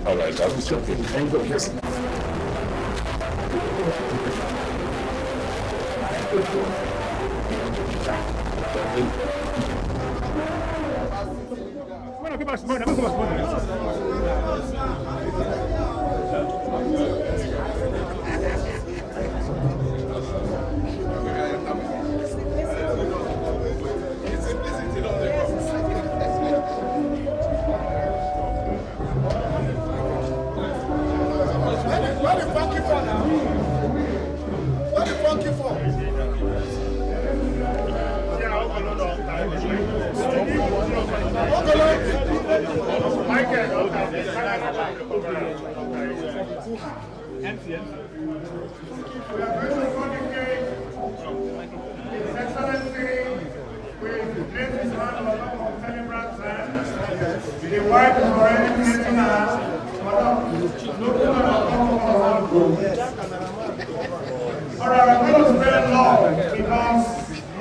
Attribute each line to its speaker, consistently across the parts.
Speaker 1: All right, that was okay.
Speaker 2: The wife is already getting us. Alright, I'm going to spread love because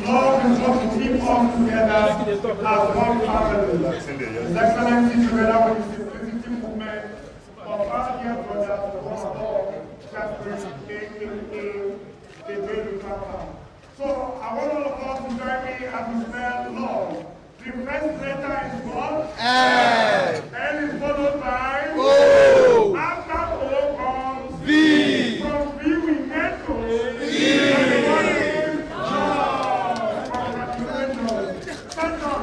Speaker 2: love is what will keep us together as one family. His Excellency, together with the simplicity movement of our dear brother, Jackrich, Egberipapa. So I want all of us to join me as we spread love. The first letter is what? L is followed by O. After O comes V. From V we get to E. And the one is congratulations. Second,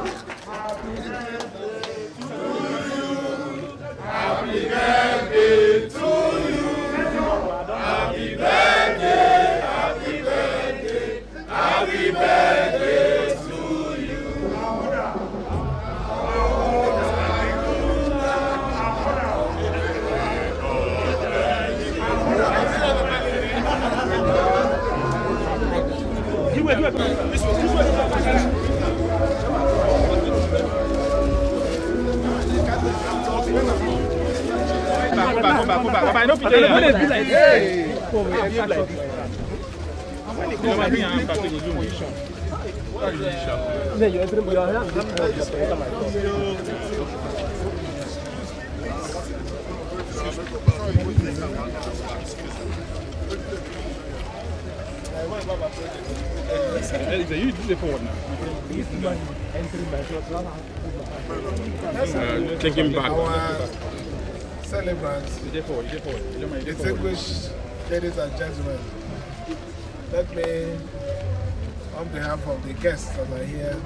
Speaker 2: happy birthday to you. Happy birthday to you. Second, happy birthday, happy birthday, happy birthday.
Speaker 1: Taking back.
Speaker 3: Our celebrants, distinguished ladies and gentlemen, let me, on behalf of the guests that are here,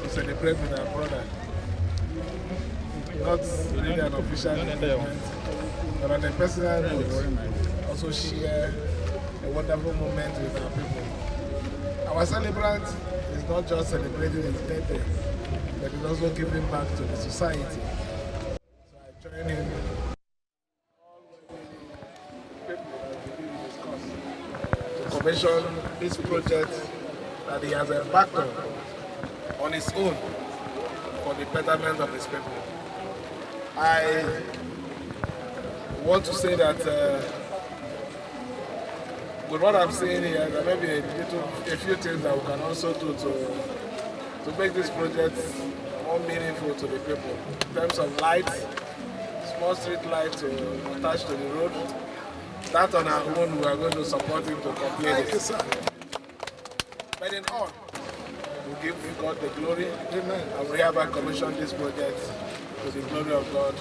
Speaker 3: to celebrate with our brother. Not really an official event, but on a personal note, also share a wonderful moment with our people. Our celebrant is not just celebrating his birthday, but is also giving back to the society. So I join him. To commission this project that he has embarked on his own for the betterment of his people. I want to say that with what I'm saying here, there may be a few things that we can also do to make this project more meaningful to the people. In terms of light, small street light to attach to the road. That on our own, we are going to support him to complete it. But in all, we give God the glory. Amen. And we hereby commission this project to the glory of God.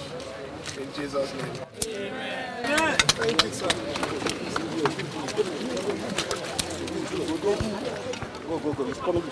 Speaker 3: In Jesus' name. Amen. Thank you, sir. Go. It's coming.